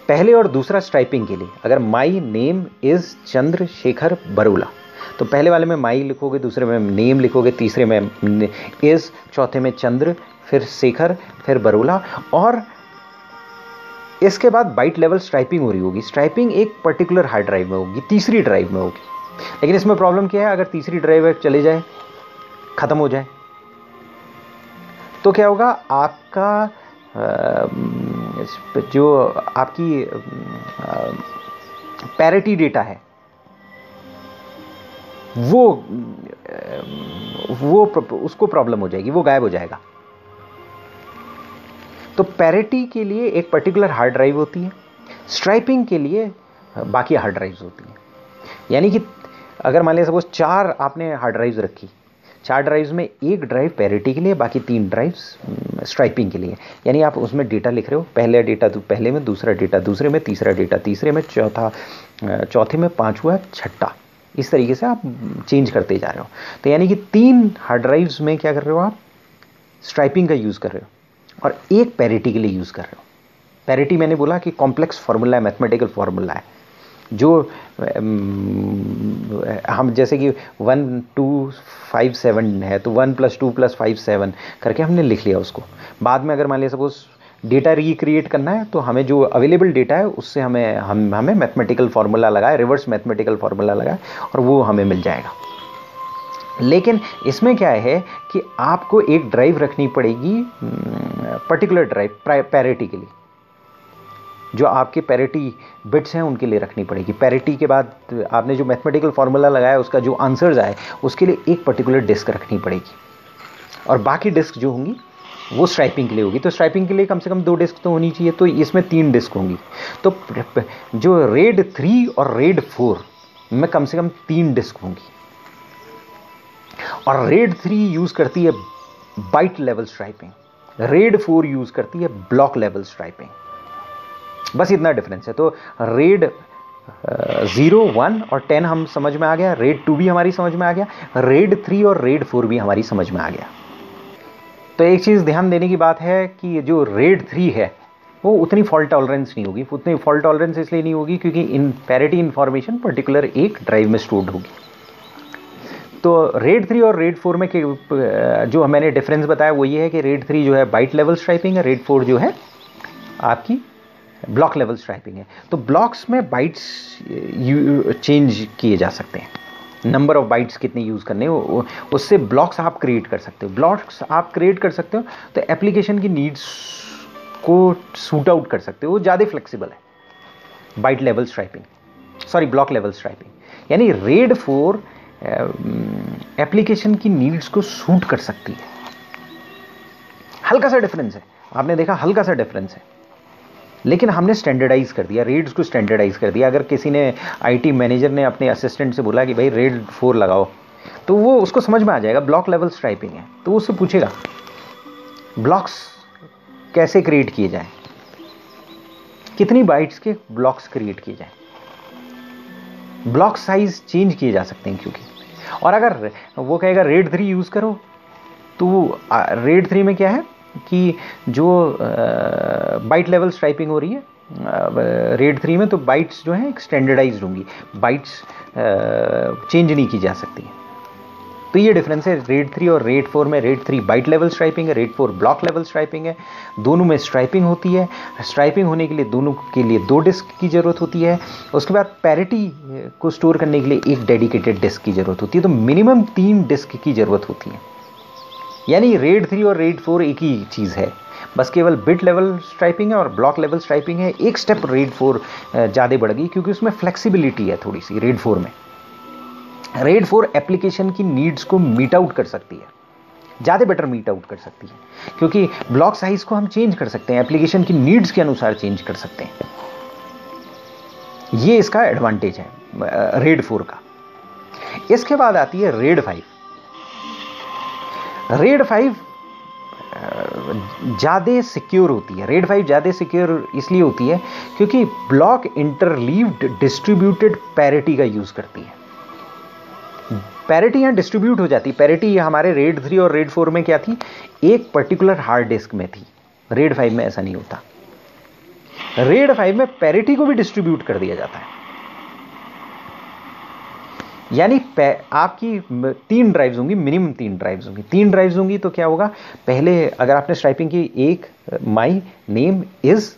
पहले और दूसरा स्ट्राइपिंग के लिए। अगर माई नेम इज चंद्रशेखर बरोला तो पहले वाले में माई लिखोगे, दूसरे में नेम लिखोगे, तीसरे में इज, चौथे में चंद्र, फिर शेखर, फिर बरोला। और इसके बाद बाइट लेवल स्ट्राइपिंग हो रही होगी। स्ट्राइपिंग एक पर्टिकुलर हार्ड ड्राइव में होगी, तीसरी ड्राइव में होगी। लेकिन इसमें प्रॉब्लम क्या है, अगर तीसरी ड्राइव चले जाए, खत्म हो जाए, तो क्या होगा, आपका जो आपकी पैरिटी डेटा है वो उसको प्रॉब्लम हो जाएगी, वो गायब हो जाएगा। तो पैरिटी के लिए एक पर्टिकुलर हार्ड ड्राइव होती है, स्ट्राइपिंग के लिए बाकी हार्ड ड्राइव्स होती हैं। यानी कि अगर मान लिया सपोज 4 आपने हार्ड ड्राइव्स रखी, 4 ड्राइव्स में एक ड्राइव पैरिटी के लिए, बाकी 3 ड्राइव्स स्ट्राइपिंग के लिए। यानी आप उसमें डेटा लिख रहे हो, पहला डेटा पहले में, दूसरा डेटा दूसरे में, तीसरा डेटा तीसरे में, चौथे में, 5वां, छठा, इस तरीके से आप चेंज करते जा रहे हो। तो यानी कि 3 हार्ड ड्राइव्स में क्या कर रहे हो, आप स्ट्राइपिंग का यूज़ कर रहे हो और एक पैरिटी के लिए यूज़ कर रहे हो। पैरिटी मैंने बोला कि कॉम्प्लेक्स फार्मूला है, मैथमेटिकल फार्मूला है, जो हम जैसे कि 1 2 5 7 है तो 1 + 2 + 5 7 करके हमने लिख लिया उसको। बाद में अगर मान लिया सपोज डेटा रिक्रिएट करना है तो हमें जो अवेलेबल डेटा है उससे हमें मैथमेटिकल फार्मूला लगाए, रिवर्स मैथमेटिकल फार्मूला लगाए और वो हमें मिल जाएगा। लेकिन इसमें क्या है कि आपको एक ड्राइव रखनी पड़ेगी, पर्टिकुलर ड्राइव पैरिटी के लिए, जो आपके पैरिटी बिट्स हैं उनके लिए रखनी पड़ेगी। पैरिटी के बाद आपने जो मैथमेटिकल फार्मूला लगाया उसका जो आंसर्स आए उसके लिए एक पर्टिकुलर डिस्क रखनी पड़ेगी और बाकी डिस्क जो होंगी वो स्ट्राइपिंग के लिए होगी। तो स्ट्राइपिंग के लिए कम से कम 2 डिस्क तो होनी चाहिए, तो इसमें 3 डिस्क होंगी। तो जो रेड 3 और रेड 4 में कम से कम 3 डिस्क होंगी। और रेड 3 यूज करती है byte level striping, RAID 4 use करती है ब्लॉक लेवल स्ट्राइपिंग। बस इतना डिफरेंस है। तो रेड 0 1 और 10 हम समझ में आ गया, रेड 2 भी हमारी समझ में आ गया, रेड 3 और रेड 4 भी हमारी समझ में आ गया। तो एक चीज़ ध्यान देने की बात है कि जो रेड 3 है वो उतनी फॉल्ट टॉलरेंस नहीं होगी। उतनी फॉल्ट टॉलरेंस इसलिए नहीं होगी क्योंकि इन पैरिटी इंफॉर्मेशन पर्टिकुलर एक ड्राइव में स्टोर्ड होगी। तो रेड 3 और रेड 4 में जो मैंने डिफरेंस बताया वो ये है कि रेड 3 जो है बाइट लेवल स्ट्राइपिंग है, रेड 4 जो है आपकी ब्लॉक लेवल स्ट्राइपिंग है। तो ब्लॉक्स में बाइट्स चेंज किए जा सकते हैं। नंबर ऑफ बाइट्स कितने यूज़ करने, उससे ब्लॉक्स आप क्रिएट कर सकते हो। ब्लॉक्स आप क्रिएट कर सकते हो तो एप्लीकेशन की नीड्स को सूट आउट कर सकते हो, वो ज़्यादा फ्लेक्सिबल है। Byte level striping, sorry block level striping, यानी रेड 4 एप्लीकेशन की नीड्स को सूट कर सकती है। हल्का सा डिफरेंस है, आपने देखा हल्का सा डिफरेंस है, लेकिन हमने स्टैंडर्डाइज कर दिया, रेड्स को स्टैंडर्डाइज कर दिया। अगर किसी ने आईटी मैनेजर ने अपने असिस्टेंट से बोला कि भाई रेड 4 लगाओ, तो वो उसको समझ में आ जाएगा ब्लॉक लेवल स्ट्राइपिंग है, तो वो उससे पूछेगा ब्लॉक्स कैसे क्रिएट किए जाएं, कितनी बाइट्स के ब्लॉक्स क्रिएट किए जाएं, ब्लॉक साइज चेंज किए जा सकते हैं क्योंकि। और अगर वो कहेगा रेड 3 यूज़ करो, तो रेड 3 में क्या है कि जो बाइट लेवल स्ट्राइपिंग हो रही है रेड 3 में, तो बाइट्स जो है स्टैंडर्डाइज्ड होंगी, बाइट्स चेंज नहीं की जा सकती। तो ये डिफरेंस है रेड 3 और रेड 4 में। रेड 3 बाइट लेवल स्ट्राइपिंग है, रेड 4 ब्लॉक लेवल स्ट्राइपिंग है। दोनों में स्ट्राइपिंग होती है। स्ट्राइपिंग होने के लिए दोनों के लिए 2 डिस्क की ज़रूरत होती है। उसके बाद पैरिटी को स्टोर करने के लिए एक डेडिकेटेड डिस्क की ज़रूरत होती है। तो मिनिमम 3 डिस्क की ज़रूरत होती है। यानी रेड 3 और रेड 4 एक ही चीज़ है, बस केवल बिट लेवल स्ट्राइपिंग है और ब्लॉक लेवल स्ट्राइपिंग है। एक स्टेप रेड 4 ज़्यादा बढ़ गई क्योंकि उसमें फ्लेक्सिबिलिटी है थोड़ी सी रेड 4 में। रेड 4 एप्लीकेशन की नीड्स को मीट आउट कर सकती है, ज़्यादा बेटर मीट आउट कर सकती है, क्योंकि ब्लॉक साइज को हम चेंज कर सकते हैं, एप्लीकेशन की नीड्स के अनुसार चेंज कर सकते हैं। ये इसका एडवांटेज है रेड 4 का। इसके बाद आती है रेड 5। रेड 5 ज़्यादा सिक्योर होती है। रेड 5 ज़्यादा सिक्योर इसलिए होती है क्योंकि ब्लॉक इंटरलीव्ड डिस्ट्रीब्यूटेड पैरिटी का यूज़ करती है। पैरिटी यहाँ डिस्ट्रीब्यूट हो जाती है। पैरिटी हमारे रेड 3 और रेड 4 में क्या थी, एक पर्टिकुलर हार्ड डिस्क में थी। रेड 5 में ऐसा नहीं होता। रेड 5 में पैरिटी को भी डिस्ट्रीब्यूट कर दिया जाता है। यानी आपकी 3 ड्राइव्स होंगी, मिनिमम 3 ड्राइव्स होंगी। 3 ड्राइव्स होंगी तो क्या होगा, पहले अगर आपने स्ट्राइपिंग की, एक माई नेम इज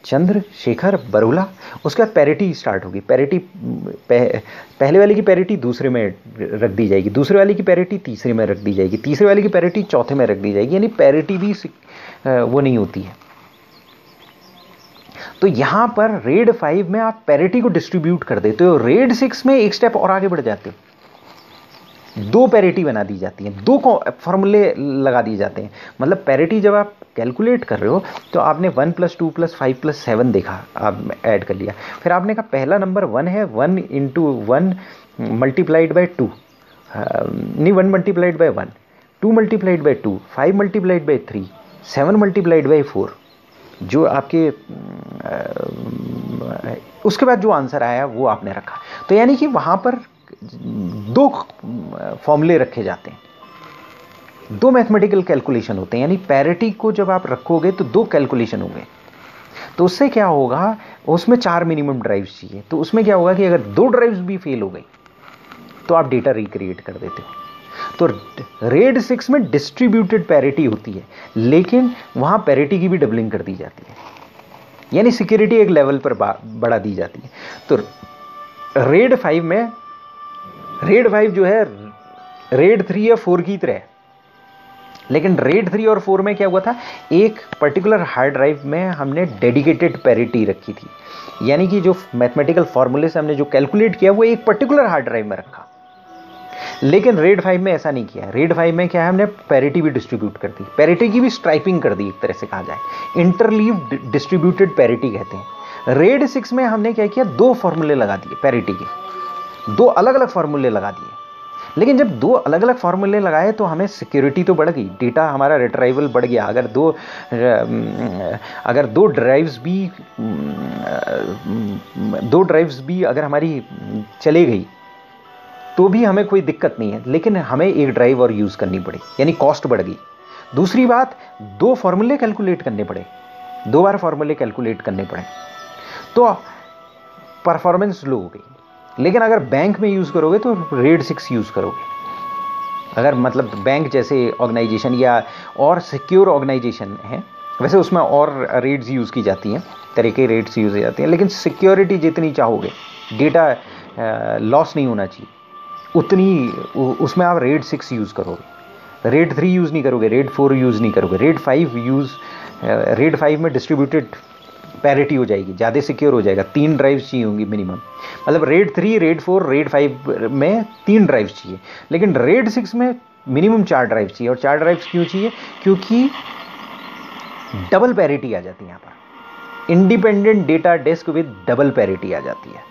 चंद्रशेखर बरोला, उसके बाद पैरिटी स्टार्ट होगी। पैरिटी पहले वाले की पैरिटी दूसरे में रख दी जाएगी, दूसरे वाले की पैरिटी तीसरे में रख दी जाएगी, तीसरे वाले की पैरिटी चौथे में रख दी जाएगी। यानी पैरिटी भी वो नहीं होती है। तो यहां पर रेड 5 में आप पैरिटी को डिस्ट्रीब्यूट कर देते हो। रेड 6 में एक स्टेप और आगे बढ़ जाते हो, 2 पैरिटी बना दी जाती हैं, 2 फॉर्मूले लगा दिए जाते हैं। मतलब पैरिटी जब आप कैलकुलेट कर रहे हो तो आपने 1 + 2 + 5 + 7 देखा, आप ऐड कर लिया। फिर आपने कहा पहला नंबर 1 है, 1 × 1 × 2, नहीं 1 × 1, 2 × 2, 5 × 3, 7 × 4, जो आपके उसके बाद जो आंसर आया वो आपने रखा। तो यानी कि वहां पर 2 फॉर्मूले रखे जाते हैं, 2 मैथमेटिकल कैलकुलेशन होते हैं। यानी पैरिटी को जब आप रखोगे तो 2 कैलकुलेशन होंगे। तो उससे क्या होगा, उसमें 4 मिनिमम ड्राइव्स चाहिए। तो उसमें क्या होगा कि अगर 2 ड्राइव्स भी फेल हो गई तो आप डेटा रिक्रिएट कर देते हो। तो रेड 6 में डिस्ट्रीब्यूटेड पैरिटी होती है, लेकिन वहां पैरिटी की भी डबलिंग कर दी जाती है। यानी सिक्योरिटी एक लेवल पर बढ़ा दी जाती है। तो रेड 5 में, रेड 5 जो है रेड 3 या 4 की तरह, लेकिन रेड 3 और 4 में क्या हुआ था, एक पर्टिकुलर हार्ड ड्राइव में हमने डेडिकेटेड पैरिटी रखी थी। यानी कि जो मैथमेटिकल फॉर्मूले से हमने जो कैलकुलेट किया वो एक पर्टिकुलर हार्ड ड्राइव में रखा। लेकिन रेड 5 में ऐसा नहीं किया। रेड 5 में क्या है, हमने पैरिटी भी डिस्ट्रीब्यूट कर दी, पैरिटी की भी स्ट्राइपिंग कर दी, एक तरह से कहा जाए इंटरलीव डिस्ट्रीब्यूटेड पैरिटी कहते हैं। रेड 6 में हमने क्या किया, 2 फॉर्मूले लगा दिए पैरिटी के, 2 अलग अलग फॉर्मूले लगा दिए। लेकिन जब 2 अलग अलग फॉर्मूले लगाए तो हमें सिक्योरिटी तो बढ़ गई, डेटा हमारा रिट्राइवल बढ़ गया। अगर दो ड्राइव्स भी अगर हमारी चले गई तो भी हमें कोई दिक्कत नहीं है, लेकिन हमें एक ड्राइव और यूज़ करनी पड़ी, यानी कॉस्ट बढ़ गई। दूसरी बात, 2 फॉर्मूले कैलकुलेट करने पड़े, 2 बार फॉर्मूले कैलकुलेट करने पड़े, तो परफॉर्मेंस लो हो गई। लेकिन अगर बैंक में यूज़ करोगे तो रेड 6 यूज़ करोगे। अगर मतलब बैंक जैसे ऑर्गेनाइजेशन या और सिक्योर ऑर्गेनाइजेशन है, वैसे उसमें और रेड्स यूज़ की जाती हैं, तरह के रेड्स यूज़ की जाती हैं, लेकिन सिक्योरिटी जितनी चाहोगे, डेटा लॉस नहीं होना चाहिए, उतनी उसमें आप रेड 6 यूज़ करोगे, रेड 3 यूज़ नहीं करोगे, रेड 4 यूज़ नहीं करोगे, रेड 5 में डिस्ट्रीब्यूटेड पैरिटी हो जाएगी, ज़्यादा सिक्योर हो जाएगा। 3 ड्राइव्स चाहिए होंगी मिनिमम, मतलब रेड 3, रेड 4, रेड 5 में 3 ड्राइव्स चाहिए, लेकिन रेड 6 में मिनिमम 4 ड्राइव चाहिए। और 4 ड्राइव्स क्यों चाहिए? क्योंकि डबल पैरिटी आ जाती है यहाँ पर, independent data disk with double parity आ जाती है।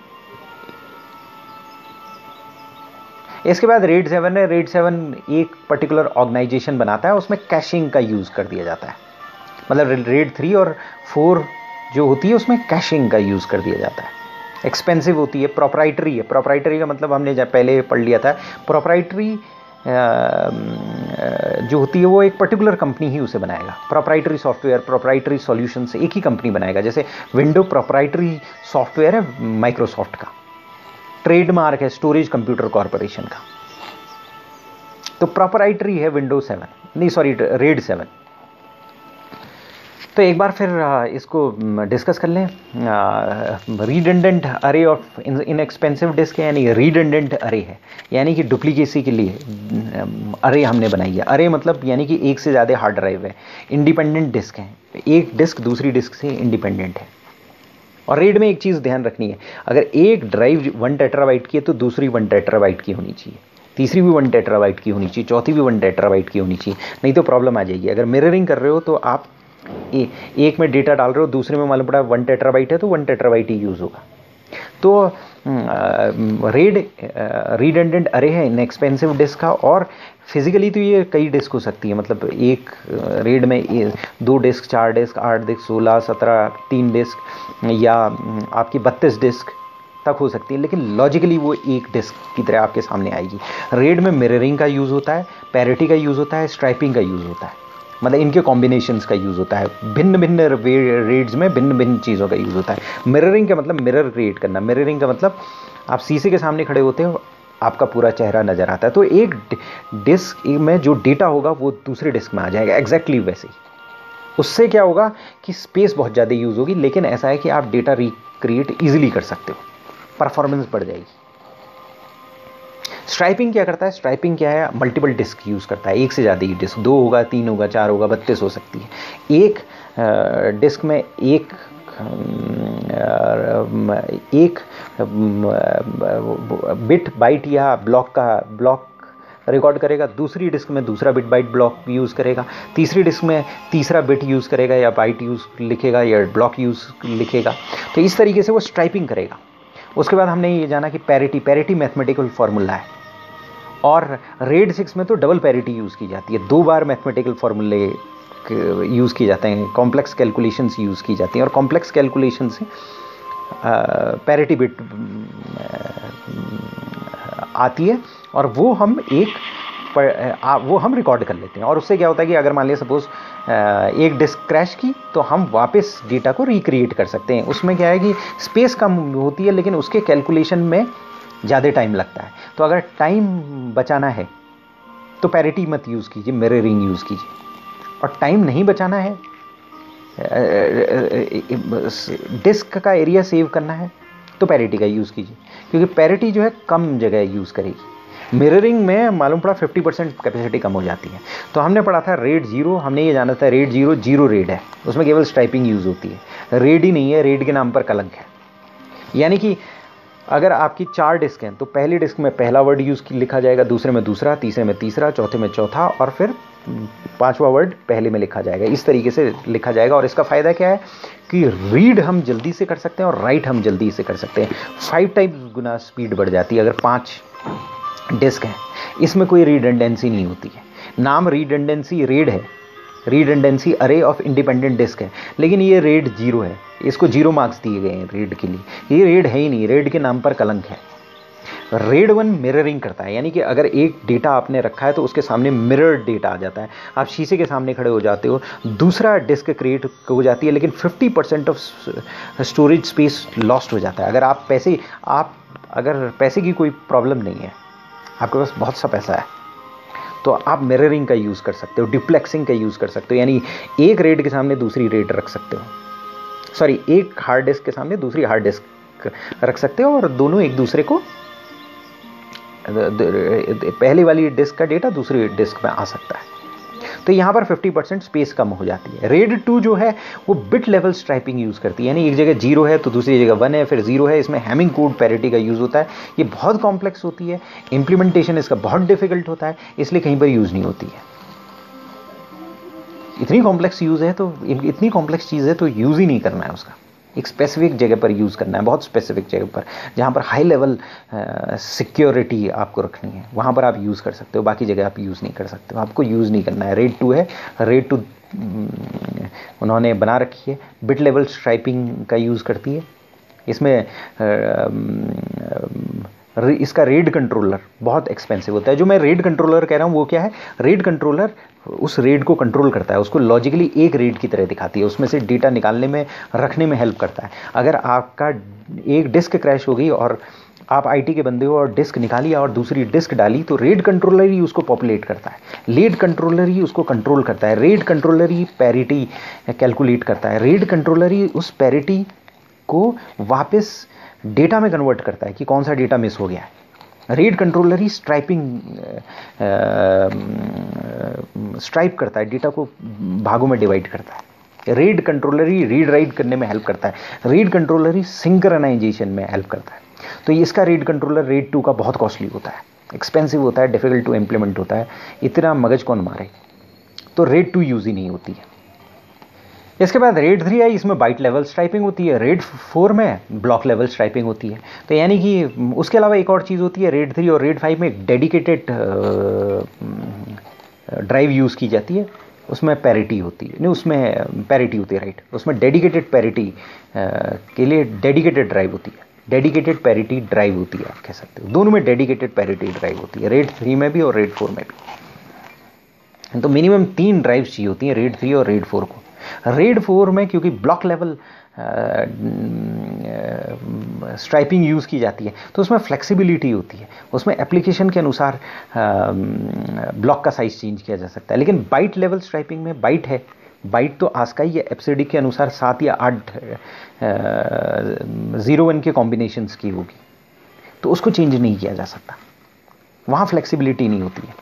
इसके बाद रेड 7 है। रेड 7 एक पर्टिकुलर ऑर्गेनाइजेशन बनाता है, उसमें कैशिंग का यूज़ कर दिया जाता है, मतलब रेड 3 और 4 जो होती है उसमें कैशिंग का यूज़ कर दिया जाता है। एक्सपेंसिव होती है, प्रोप्राइटरी है। प्रोप्राइटरी का मतलब हमने जब पहले पढ़ लिया था, प्रोप्राइटरी जो होती है वो एक पर्टिकुलर कंपनी ही उसे बनाएगा। प्रोप्राइटरी सॉफ्टवेयर, प्रोप्राइटरी सॉल्यूशंस एक ही कंपनी बनाएगा। जैसे विंडो प्रोप्राइटरी सॉफ्टवेयर है माइक्रोसॉफ्ट का, ट्रेडमार्क है स्टोरेज कंप्यूटर कॉर्पोरेशन का, तो प्रोप्राइटरी है विंडोज 7, नहीं सॉरी रेड 7। तो एक बार फिर इसको डिस्कस कर लें। रिडंडेंट अरे ऑफ इनएक्सपेंसिव डिस्क है, यानी रिडंडेंट अरे है, यानी कि डुप्लीकेसी के लिए अरे हमने बनाई है। अरे मतलब यानी कि एक से ज़्यादा हार्ड ड्राइव है, इंडिपेंडेंट डिस्क है, एक डिस्क दूसरी डिस्क से इंडिपेंडेंट है। और रेड में एक चीज़ ध्यान रखनी है, अगर एक ड्राइव 1 टेराबाइट की है तो दूसरी 1 टेराबाइट की होनी चाहिए, तीसरी भी 1 टेराबाइट की होनी चाहिए, चौथी भी 1 टेराबाइट की होनी चाहिए, नहीं तो प्रॉब्लम आ जाएगी। अगर मिररिंग कर रहे हो तो आप एक में डेटा डाल रहे हो, दूसरे में मालूम पड़ा 1 टेराबाइट है तो 1 टेराबाइट ही यूज़ होगा। तो रिडंडेंट अरे है इनएक्सपेंसिव डिस्क का। और फिजिकली तो ये कई डिस्क हो सकती है, मतलब एक रेड में 2 डिस्क, 4 डिस्क, 8 डिस्क, 16, 17, 3 डिस्क या आपकी 32 डिस्क तक हो सकती है, लेकिन लॉजिकली वो एक डिस्क की तरह आपके सामने आएगी। रेड में मिररिंग का यूज़ होता है, पैरिटी का यूज़ होता है, स्ट्राइपिंग का यूज़ होता है, मतलब इनके कॉम्बिनेशंस का यूज़ होता है। भिन्न भिन्न रेड्स में भिन्न भिन्न चीज़ों का यूज़ होता है। मिररिंग का मतलब मिरर क्रिएट करना, मिररिंग का मतलब आप शीशे के सामने खड़े होते हो, आपका पूरा चेहरा नज़र आता है, तो एक डिस्क में जो डेटा होगा वो दूसरे डिस्क में आ जाएगा एग्जैक्टली वैसे ही। उससे क्या होगा कि स्पेस बहुत ज़्यादा यूज़ होगी, लेकिन ऐसा है कि आप डेटा रिक्रिएट ईजिली कर सकते हो, परफॉर्मेंस बढ़ जाएगी। स्ट्राइपिंग क्या करता है? स्ट्राइपिंग क्या है? मल्टीपल डिस्क यूज़ करता है, एक से ज़्यादा ही डिस्क, 2 होगा, 3 होगा, 4 होगा, 32 हो सकती है। एक डिस्क में एक बिट बाइट या ब्लॉक रिकॉर्ड करेगा, दूसरी डिस्क में दूसरा बिट बाइट ब्लॉक यूज़ करेगा, तीसरी डिस्क में तीसरा बिट यूज़ करेगा या बाइट यूज़ लिखेगा या ब्लॉक यूज़ लिखेगा। तो इस तरीके से वो स्ट्राइपिंग करेगा। उसके बाद हमने ये जाना कि पैरिटी मैथमेटिकल फार्मूला है, और रेड 6 में तो डबल पैरिटी यूज़ की जाती है, 2 बार मैथमेटिकल फार्मूले यूज़ किए जाते हैं, कॉम्प्लेक्स कैलकुलेशंस यूज़ की जाती हैं, और कॉम्प्लेक्स कैलकुलेशन से पैरिटी बिट आती है, और वो हम रिकॉर्ड कर लेते हैं। और उससे क्या होता है कि अगर मान लिया सपोज एक डिस्क क्रैश की, तो हम वापस डेटा को रिक्रिएट कर सकते हैं। उसमें क्या है कि स्पेस कम होती है, लेकिन उसके कैलकुलेशन में ज़्यादा टाइम लगता है। तो अगर टाइम बचाना है तो पैरिटी मत यूज़ कीजिए, मिररिंग यूज़ कीजिए। और टाइम नहीं बचाना है, डिस्क का एरिया सेव करना है, तो पैरिटी का यूज़ कीजिए, क्योंकि पैरिटी जो है कम जगह यूज़ करेगी। मिररिंग में मालूम पड़ा 50% कैपेसिटी कम हो जाती है। तो हमने पढ़ा था रेड 0, हमने ये जाना था रेड 0 रेड है, उसमें केवल स्ट्राइपिंग यूज़ होती है, रेड ही नहीं है, रेड के नाम पर कलंक है। यानी कि अगर आपकी 4 डिस्क हैं तो पहली डिस्क में पहला वर्ड यूज़ लिखा जाएगा, दूसरे में दूसरा, तीसरे में तीसरा, चौथे में चौथा, और फिर 5वां वर्ड पहले में लिखा जाएगा। इस तरीके से लिखा जाएगा। और इसका फ़ायदा क्या है कि रीड हम जल्दी से कर सकते हैं और राइट हम जल्दी से कर सकते हैं। 5 टाइम्स गुना स्पीड बढ़ जाती है अगर 5 डिस्क हैं। इसमें कोई रिडंडेंसी नहीं होती है। नाम रिडंडेंसी रेड है, रिडंडेंसी अरे ऑफ इंडिपेंडेंट डिस्क है, लेकिन ये रेड 0 है, इसको 0 मार्क्स दिए गए हैं रेड के लिए। ये रेड है ही नहीं, रेड के नाम पर कलंक है। रेड 1 मिररिंग करता है, यानी कि अगर एक डेटा आपने रखा है तो उसके सामने मिरर डेटा आ जाता है। आप शीशे के सामने खड़े हो जाते हो, दूसरा डिस्क क्रिएट हो जाती है, लेकिन 50% ऑफ स्टोरेज स्पेस लॉस्ट हो जाता है। अगर पैसे की कोई प्रॉब्लम नहीं है, आपके पास बहुत सा पैसा है, तो आप मिररिंग का यूज़ कर सकते हो, डिप्लेक्सिंग का यूज़ कर सकते हो, यानी एक रेड के सामने दूसरी रेड रख सकते हो, सॉरी एक हार्ड डिस्क के सामने दूसरी हार्ड डिस्क रख सकते हो, और दोनों एक दूसरे को पहले वाली डिस्क का डेटा दूसरी डिस्क में आ सकता है। तो यहाँ पर 50% स्पेस कम हो जाती है। रेड 2 जो है वो बिट लेवल स्ट्राइपिंग यूज़ करती है, यानी एक जगह 0 है तो दूसरी जगह 1 है, फिर 0 है। इसमें हैमिंग कोड पैरिटी का यूज़ होता है। ये बहुत कॉम्प्लेक्स होती है, इंप्लीमेंटेशन इसका बहुत डिफिकल्ट होता है, इसलिए कहीं पर यूज़ नहीं होती है। इतनी कॉम्प्लेक्स यूज़ है तो इतनी कॉम्प्लेक्स चीज़ है तो यूज़ ही नहीं करना है उसका। एक स्पेसिफिक जगह पर यूज़ करना है, बहुत स्पेसिफिक जगह पर, जहाँ पर हाई लेवल सिक्योरिटी आपको रखनी है, वहाँ पर आप यूज़ कर सकते हो। बाकी जगह आप यूज़ नहीं कर सकते हो, आपको यूज़ नहीं करना है। रेड 2 है, रेड 2 उन्होंने बना रखी है, बिट लेवल स्ट्राइपिंग का यूज़ करती है। इसमें इसका रेड कंट्रोलर बहुत एक्सपेंसिव होता है। जो मैं रेड कंट्रोलर कह रहा हूँ वो क्या है, रेड कंट्रोलर उस रेड को कंट्रोल करता है, उसको लॉजिकली एक रेड की तरह दिखाती है, उसमें से डेटा निकालने में, रखने में हेल्प करता है। अगर आपका एक डिस्क क्रैश हो गई और आप आईटी के बंदे हो और डिस्क निकाली और दूसरी डिस्क डाली, तो रेड कंट्रोलर ही उसको पॉपुलेट करता है, रेड कंट्रोलर ही उसको कंट्रोल करता है, रेड कंट्रोलर ही पैरिटी कैलकुलेट करता है, रेड कंट्रोलर ही उस पैरिटी को वापस डेटा में कन्वर्ट करता है कि कौन सा डेटा मिस हो गया है। रेड कंट्रोलर ही स्ट्राइप करता है, डेटा को भागों में डिवाइड करता है। रेड कंट्रोलर ही रीड राइट करने में हेल्प करता है, रेड कंट्रोलर ही सिंक्रोनाइजेशन में हेल्प करता है। तो इसका रेड कंट्रोलर रेड 2 का बहुत कॉस्टली होता है, एक्सपेंसिव होता है, डिफिकल्ट टू इम्प्लीमेंट होता है, इतना मगज कौन मारे, तो रेड 2 यूज ही नहीं होती है। इसके बाद रेड 3 आई, इसमें बाइट लेवल स्ट्राइपिंग होती है। रेड 4 में ब्लॉक लेवल स्ट्राइपिंग होती है। तो यानी कि उसके अलावा एक और चीज़ होती है, रेड 3 और रेड 5 में एक डेडिकेटेड ड्राइव यूज़ की जाती है, उसमें पैरिटी होती है, नहीं उसमें पैरिटी होती है, राइट, उसमें डेडिकेटेड पैरिटी के लिए डेडिकेटेड ड्राइव होती है, डेडिकेटेड पैरिटी ड्राइव होती है, आप कह सकते हो। दोनों में डेडिकेटेड पैरिटी ड्राइव होती है, रेड 3 में भी और रेड 4 में भी। तो मिनिमम 3 ड्राइव चाहिए होती हैं रेड 3 और रेड 4 को। रेड 4 में क्योंकि ब्लॉक लेवल स्ट्राइपिंग यूज़ की जाती है तो उसमें फ्लेक्सिबिलिटी होती है, उसमें एप्लीकेशन के अनुसार ब्लॉक का साइज चेंज किया जा सकता है। लेकिन बाइट लेवल स्ट्राइपिंग में बाइट है, बाइट तो आस्काई या एप्सिडी के अनुसार 7 या 8 0-1 के कॉम्बिनेशंस की होगी, तो उसको चेंज नहीं किया जा सकता, वहाँ फ्लेक्सिबिलिटी नहीं होती है।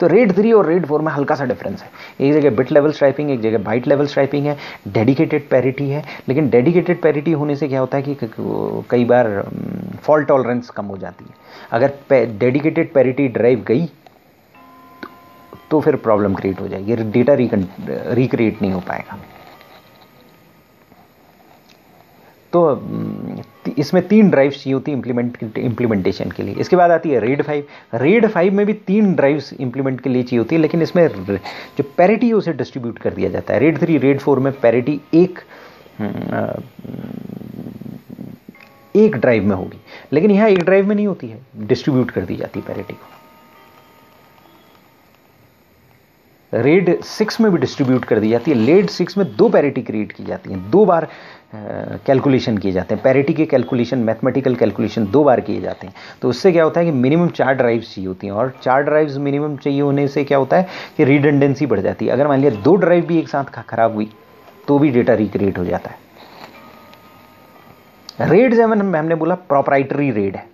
तो रेड 3 और रेड 4 में हल्का सा डिफरेंस है, एक जगह बिट लेवल स्ट्राइपिंग, एक जगह बाइट लेवल स्ट्राइपिंग है, डेडिकेटेड पैरिटी है। लेकिन डेडिकेटेड पैरिटी होने से क्या होता है कि कई बार फॉल्ट टॉलरेंस कम हो जाती है। अगर डेडिकेटेड पैरिटी ड्राइव गई तो फिर प्रॉब्लम क्रिएट हो जाएगी, डेटा रिक्रिएट नहीं हो पाएगा। तो इसमें 3 ड्राइव्स चाहिए होती है इंप्लीमेंटेशन के लिए। इसके बाद आती है रेड 5। रेड 5 में भी 3 ड्राइव्स इंप्लीमेंट के लिए चाहिए होती है, लेकिन इसमें जो पैरिटी है उसे डिस्ट्रीब्यूट कर दिया जाता है। रेड 3 रेड 4 में पैरिटी एक ड्राइव में होगी, लेकिन यहाँ एक ड्राइव में नहीं होती है, डिस्ट्रीब्यूट कर दी जाती है पैरिटी को। रेड 6 में भी डिस्ट्रीब्यूट कर दी जाती है। रेड 6 में 2 पैरिटी क्रिएट की जाती हैं, 2 बार कैलकुलेशन किए जाते हैं, पैरिटी के कैलकुलेशन, मैथमेटिकल कैलकुलेशन 2 बार किए जाते हैं। तो उससे क्या होता है कि मिनिमम 4 ड्राइव्स चाहिए होती हैं, और 4 ड्राइव्स मिनिमम चाहिए होने से क्या होता है कि रिडंडेंसी बढ़ जाती है। अगर मान लिया 2 ड्राइव भी एक साथ खराब हुई तो भी डेटा रिक्रिएट हो जाता है। रेड 7 हमने बोला प्रोप्राइटरी रेड है,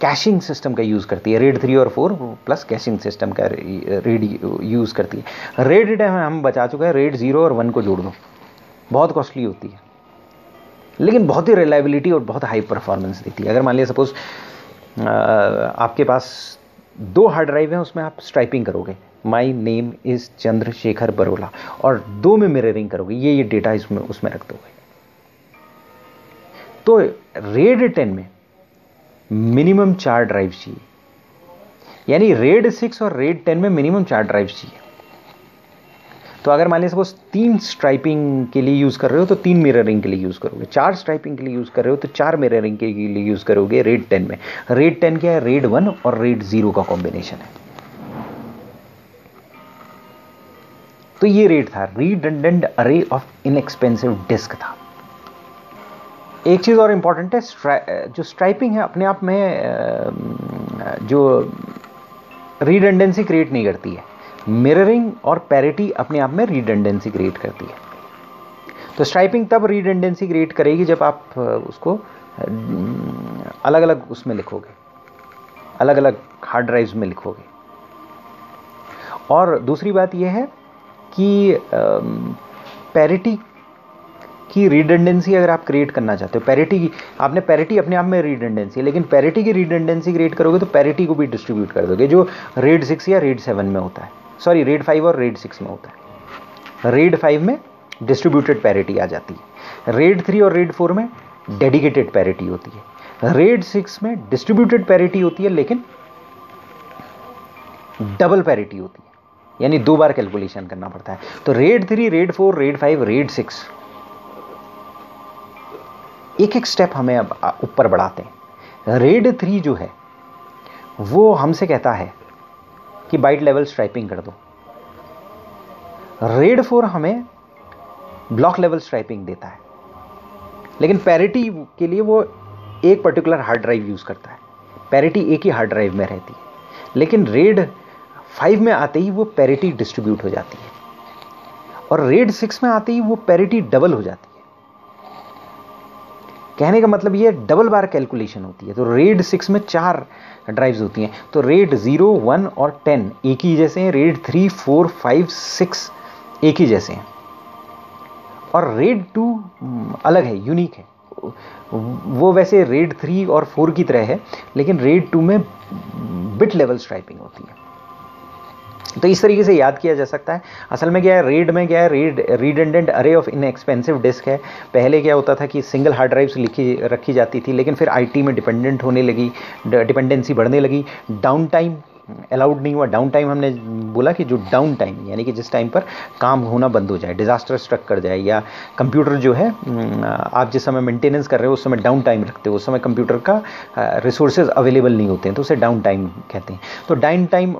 कैशिंग सिस्टम का यूज़ करती है। रेड 3 और 4 प्लस कैशिंग सिस्टम का रेड यूज़ करती है। रेड हम बचा चुके हैं, रेड 0 और 1 को जोड़ दो, बहुत कॉस्टली होती है, लेकिन बहुत ही रिलायबिलिटी और बहुत हाई परफॉर्मेंस देती है। अगर मान लिया सपोज आपके पास 2 हार्ड ड्राइव हैं, उसमें आप स्ट्राइपिंग करोगे, माई नेम इज़ चंद्रशेखर बरोला, और 2 में मिररिंग करोगे, ये डेटा उसमें रख दोगे। तो रेड 10 में मिनिमम 4 ड्राइव चाहिए, यानी रेड 6 और रेड 10 में मिनिमम 4 ड्राइव चाहिए। तो अगर मान लीजिए सपोज 3 स्ट्राइपिंग के लिए यूज़ कर रहे हो तो 3 मिररिंग के लिए यूज़ करोगे, 4 स्ट्राइपिंग के लिए यूज़ कर रहे हो तो 4 मिररिंग के लिए यूज़ करोगे रेड 10 में। रेड 10 क्या है, रेड 1 और रेड 0 का कॉम्बिनेशन है। तो ये रेड था, रिडंडेंट अरे ऑफ इनएक्सपेंसिव डिस्क था। एक चीज़ और इंपॉर्टेंट है, जो स्ट्राइपिंग है अपने आप में जो रिडंडेंसी क्रिएट नहीं करती है, मिररिंग और पैरिटी अपने आप में रिडंडेंसी क्रिएट करती है। तो स्ट्राइपिंग तब रिडंडेंसी क्रिएट करेगी जब आप उसको अलग अलग उसमें लिखोगे, अलग अलग हार्ड ड्राइव्स में लिखोगे। और दूसरी बात यह है कि पैरिटी की रिडंडेंसी अगर आप क्रिएट करना चाहते हो, पैरिटी की, आपने पैरिटी अपने आप में रिडंडेंसी है, लेकिन पैरिटी की रिडंडेंसी क्रिएट करोगे तो पैरिटी को भी डिस्ट्रीब्यूट कर दोगे, जो रेड 6 या रेड 7 में होता है, सॉरी रेड 5 और रेड 6 में होता है। रेड 5 में डिस्ट्रीब्यूटेड पैरिटी आ जाती है, रेड 3 और रेड 4 में डेडिकेटेड पैरिटी होती है, रेड 6 में डिस्ट्रीब्यूटेड पैरिटी होती है लेकिन डबल पैरिटी होती है, यानी 2 बार कैलकुलेशन करना पड़ता है। तो रेड 3, रेड 4, रेड 5, रेड 6, एक एक स्टेप हमें अब ऊपर बढ़ाते हैं। रेड 3 जो है वो हमसे कहता है कि बाइट लेवल स्ट्राइपिंग कर दो, रेड 4 हमें ब्लॉक लेवल स्ट्राइपिंग देता है, लेकिन पैरिटी के लिए वो एक पर्टिकुलर हार्ड ड्राइव यूज करता है, पैरिटी एक ही हार्ड ड्राइव में रहती है। लेकिन रेड 5 में आते ही वो पैरिटी डिस्ट्रीब्यूट हो जाती है, और रेड 6 में आते ही वो पैरिटी डबल हो जाती है। कहने का मतलब ये डबल बार कैलकुलेशन होती है। तो रेड 6 में 4 ड्राइव्स होती हैं, तो रेड 0, 1 और 10 एक ही जैसे हैं, रेड 3, 4, 5, 6 एक ही जैसे हैं, और रेड 2 अलग है, यूनिक है। वो वैसे रेड 3 और 4 की तरह है, लेकिन रेड 2 में बिट लेवल स्ट्राइपिंग होती है। तो इस तरीके से याद किया जा सकता है। असल में क्या है, रेड में क्या है, रेड रिडंडेंट अरे ऑफ इनएक्सपेंसिव डिस्क है। पहले क्या होता था कि सिंगल हार्ड ड्राइव्स रखी जाती थी, लेकिन फिर आईटी में डिपेंडेंट होने लगी, डिपेंडेंसी बढ़ने लगी, डाउन टाइम अलाउड नहीं हुआ। डाउन टाइम हमने बोला कि जो डाउन टाइम यानी कि जिस टाइम पर काम होना बंद हो जाए, डिजास्टर स्ट्रक कर जाए, या कंप्यूटर जो है आप जिस समय मेंटेनेंस कर रहे हो उस समय डाउन टाइम रखते हो, उस समय कंप्यूटर का रिसोर्सेज अवेलेबल नहीं होते हैं, तो उसे डाउन टाइम कहते हैं। तो डाउन टाइम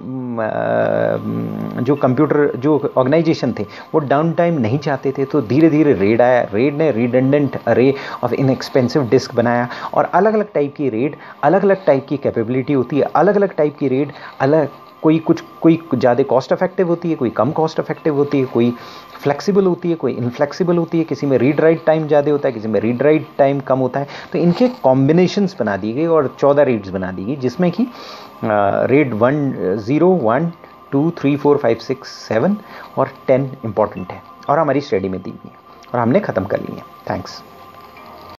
जो कंप्यूटर जो ऑर्गेनाइजेशन थे वो डाउन टाइम नहीं चाहते थे, तो धीरे धीरे रेड आया। रेड ने रिडंडेंट अरे ऑफ इनएक्सपेंसिव डिस्क बनाया, और अलग अलग टाइप की रेड, अलग अलग टाइप की कैपेबिलिटी होती है, अलग अलग टाइप की रेड अलग, कोई ज़्यादा कॉस्ट इफेक्टिव होती है, कोई कम कॉस्ट इफेक्टिव होती है, कोई फ्लेक्सिबल होती है, कोई इनफ्लेक्सिबल होती है, किसी में रीड राइट टाइम ज़्यादा होता है, किसी में रीड राइट टाइम कम होता है। तो इनके कॉम्बिनेशंस बना दी गई और 14 रीड्स बना दी गई, जिसमें कि रीड 1, 0, 1, 2, 3, 4, 5, 6, 7 और 10 इंपॉर्टेंट है, और हमारी स्टडी में दी गई है और हमने ख़त्म कर ली है। थैंक्स।